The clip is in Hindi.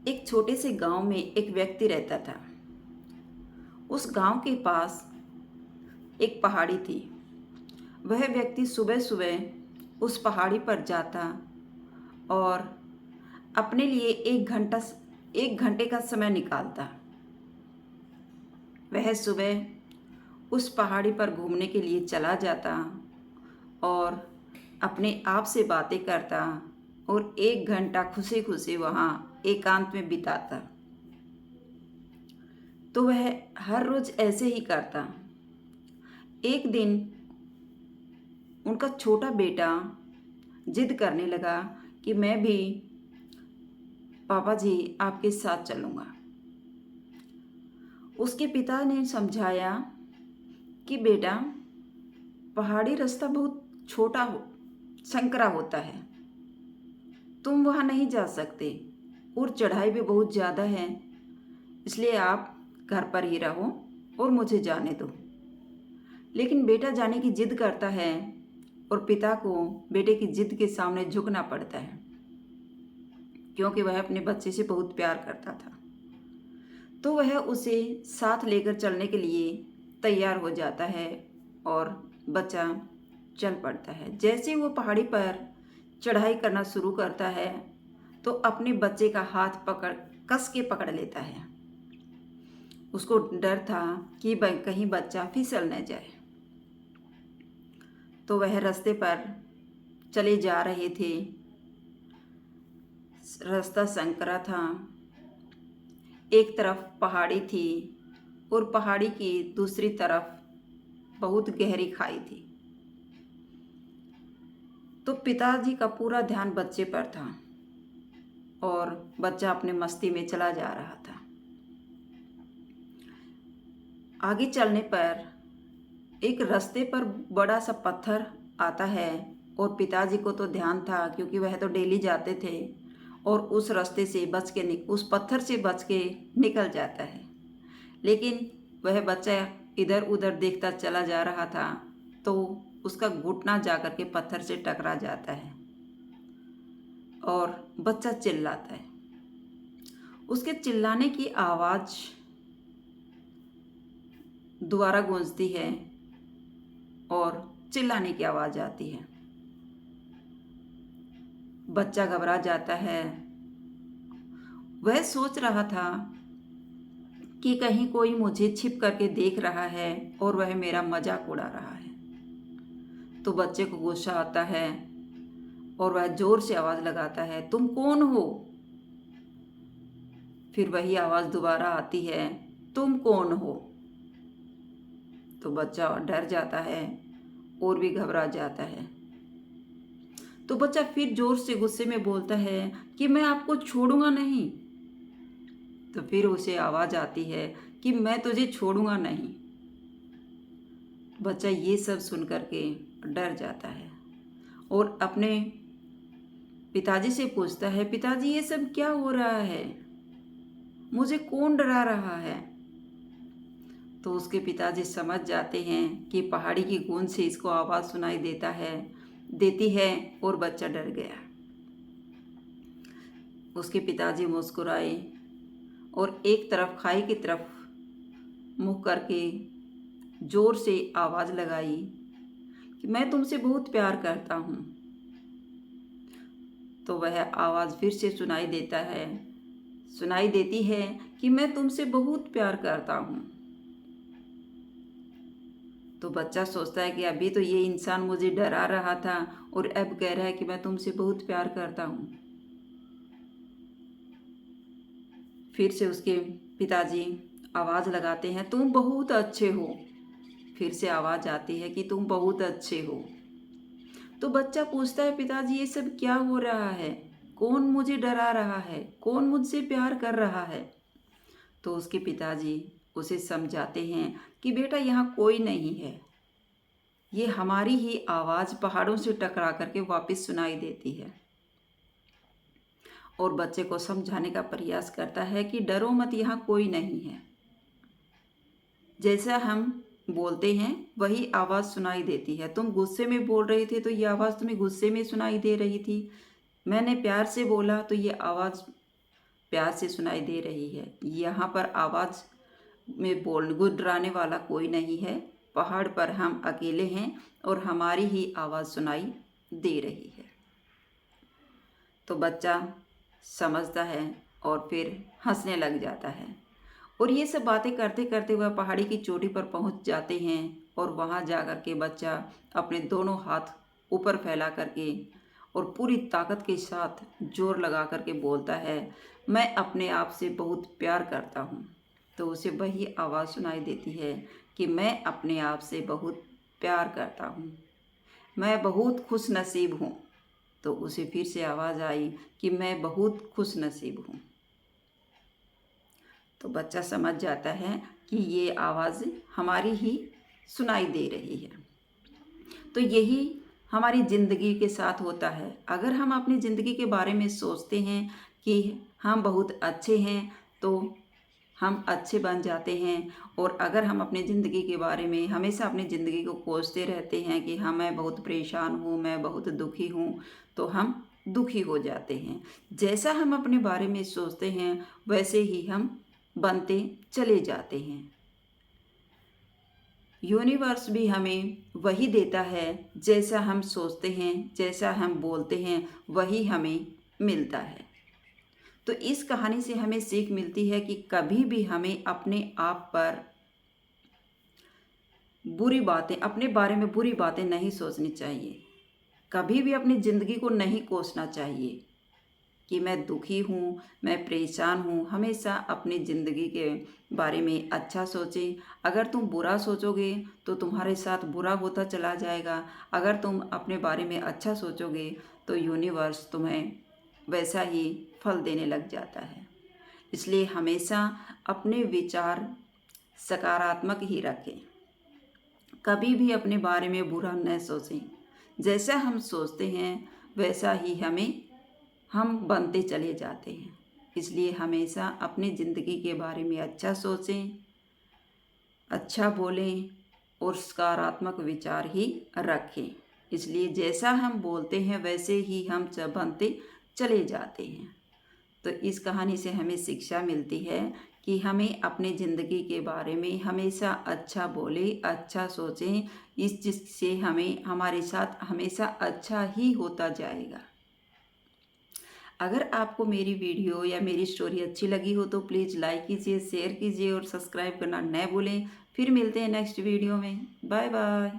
एक छोटे से गांव में एक व्यक्ति रहता था। उस गांव के पास एक पहाड़ी थी। वह व्यक्ति सुबह सुबह उस पहाड़ी पर जाता और अपने लिए 1 घंटे का समय निकालता। वह सुबह उस पहाड़ी पर घूमने के लिए चला जाता और अपने आप से बातें करता और 1 घंटा खुशी खुशी वहाँ एकांत में बिताता। तो वह हर रोज ऐसे ही करता। एक दिन उनका छोटा बेटा जिद करने लगा कि मैं भी पापा जी आपके साथ चलूँगा। उसके पिता ने समझाया कि बेटा, पहाड़ी रास्ता बहुत छोटा संकरा होता है, तुम वहाँ नहीं जा सकते और चढ़ाई भी बहुत ज़्यादा है, इसलिए आप घर पर ही रहो और मुझे जाने दो। लेकिन बेटा जाने की जिद करता है और पिता को बेटे की जिद के सामने झुकना पड़ता है, क्योंकि वह अपने बच्चे से बहुत प्यार करता था। तो वह उसे साथ लेकर चलने के लिए तैयार हो जाता है और बच्चा चल पड़ता है। जैसे वो पहाड़ी पर चढ़ाई करना शुरू करता है तो अपने बच्चे का हाथ कस के पकड़ लेता है। उसको डर था कि कहीं बच्चा फिसल न जाए। तो वह रास्ते पर चले जा रहे थे। रास्ता संकरा था, एक तरफ पहाड़ी थी और पहाड़ी की दूसरी तरफ बहुत गहरी खाई थी। तो पिताजी का पूरा ध्यान बच्चे पर था और बच्चा अपने मस्ती में चला जा रहा था। आगे चलने पर एक रास्ते पर बड़ा सा पत्थर आता है और पिताजी को तो ध्यान था, क्योंकि वह तो डेली जाते थे, और उस रास्ते से उस पत्थर से बच के निकल जाता है। लेकिन वह बच्चा इधर उधर देखता चला जा रहा था तो उसका घुटना जाकर के पत्थर से टकरा जाता है और बच्चा चिल्लाता है। उसके चिल्लाने की आवाज़ दोबारा गूंजती है और चिल्लाने की आवाज़ आती है। बच्चा घबरा जाता है। वह सोच रहा था कि कहीं कोई मुझे छिप करके देख रहा है और वह मेरा मजाक उड़ा रहा है। तो बच्चे को गुस्सा आता है और वह जोर से आवाज़ लगाता है, तुम कौन हो? फिर वही आवाज़ दोबारा आती है, तुम कौन हो? तो बच्चा डर जाता है और भी घबरा जाता है। तो बच्चा फिर जोर से गुस्से में बोलता है कि मैं आपको छोड़ूंगा नहीं। तो फिर उसे आवाज़ आती है कि मैं तुझे छोड़ूंगा नहीं। बच्चा ये सब सुन करके डर जाता है और अपने पिताजी से पूछता है, पिताजी ये सब क्या हो रहा है? मुझे कौन डरा रहा है? तो उसके पिताजी समझ जाते हैं कि पहाड़ी की गूंज से इसको आवाज़ सुनाई देती है और बच्चा डर गया। उसके पिताजी मुस्कुराए और एक तरफ खाई की तरफ मुँह करके जोर से आवाज़ लगाई कि मैं तुमसे बहुत प्यार करता हूँ। तो वह आवाज़ फिर से सुनाई देती है कि मैं तुमसे बहुत प्यार करता हूँ। तो बच्चा सोचता है कि अभी तो ये इंसान मुझे डरा रहा था और अब कह रहा है कि मैं तुमसे बहुत प्यार करता हूँ। फिर से उसके पिताजी आवाज़ लगाते हैं, तुम बहुत अच्छे हो। फिर से आवाज़ आती है कि तुम बहुत अच्छे हो। तो बच्चा पूछता है, पिताजी ये सब क्या हो रहा है? कौन मुझे डरा रहा है? कौन मुझसे प्यार कर रहा है? तो उसके पिताजी उसे समझाते हैं कि बेटा, यहाँ कोई नहीं है, ये हमारी ही आवाज़ पहाड़ों से टकरा करके वापस सुनाई देती है। और बच्चे को समझाने का प्रयास करता है कि डरो मत, यहाँ कोई नहीं है। जैसा हम बोलते हैं वही आवाज़ सुनाई देती है। तुम गुस्से में बोल रहे थे तो ये आवाज़ तुम्हें गुस्से में सुनाई दे रही थी। मैंने प्यार से बोला तो ये आवाज़ प्यार से सुनाई दे रही है। यहाँ पर आवाज़ में गुर्राने वाला कोई नहीं है। पहाड़ पर हम अकेले हैं और हमारी ही आवाज़ सुनाई दे रही है। तो बच्चा समझता है और फिर हंसने लग जाता है। और ये सब बातें करते करते वह पहाड़ी की चोटी पर पहुंच जाते हैं और वहां जाकर के बच्चा अपने दोनों हाथ ऊपर फैला करके और पूरी ताकत के साथ जोर लगा करके बोलता है, मैं अपने आप से बहुत प्यार करता हूँ। तो उसे वही आवाज़ सुनाई देती है कि मैं अपने आप से बहुत प्यार करता हूँ, मैं बहुत खुश नसीब हूँ। तो उसे फिर से आवाज़ आई कि मैं बहुत खुश नसीब हूँ। तो बच्चा समझ जाता है कि ये आवाज़ हमारी ही सुनाई दे रही है। तो यही हमारी ज़िंदगी के साथ होता है। अगर हम अपनी ज़िंदगी के बारे में सोचते हैं कि हम बहुत अच्छे हैं तो हम अच्छे बन जाते हैं, और अगर हम अपनी ज़िंदगी के बारे में हमेशा अपनी ज़िंदगी को कोसते रहते हैं कि हाँ मैं बहुत परेशान हूँ, मैं बहुत दुखी हूँ, तो हम दुखी हो जाते हैं। जैसा हम अपने बारे में सोचते हैं वैसे ही हम बनते चले जाते हैं। यूनिवर्स भी हमें वही देता है, जैसा हम सोचते हैं, जैसा हम बोलते हैं वही हमें मिलता है। तो इस कहानी से हमें सीख मिलती है कि कभी भी हमें अपने आप पर बुरी बातें, अपने बारे में बुरी बातें नहीं सोचनी चाहिए। कभी भी अपनी ज़िंदगी को नहीं कोसना चाहिए कि मैं दुखी हूँ, मैं परेशान हूँ। हमेशा अपनी ज़िंदगी के बारे में अच्छा सोचें। अगर तुम बुरा सोचोगे तो तुम्हारे साथ बुरा होता चला जाएगा। अगर तुम अपने बारे में अच्छा सोचोगे तो यूनिवर्स तुम्हें वैसा ही फल देने लग जाता है। इसलिए हमेशा अपने विचार सकारात्मक ही रखें। कभी भी अपने बारे में बुरा न सोचें। जैसा हम सोचते हैं वैसा ही हम बनते चले जाते हैं। इसलिए हमेशा अपनी ज़िंदगी के बारे में अच्छा सोचें, अच्छा बोलें और सकारात्मक विचार ही रखें। इसलिए जैसा हम बोलते हैं वैसे ही हम बनते चले जाते हैं। तो इस कहानी से हमें शिक्षा मिलती है कि हमें अपनी ज़िंदगी के बारे में हमेशा अच्छा बोलें, अच्छा सोचें। इस चीज़ से हमें हमारे साथ हमेशा अच्छा ही होता जाएगा। अगर आपको मेरी वीडियो या मेरी स्टोरी अच्छी लगी हो तो प्लीज़ लाइक कीजिए, शेयर कीजिए और सब्सक्राइब करना न भूलें। फिर मिलते हैं नेक्स्ट वीडियो में। Bye bye.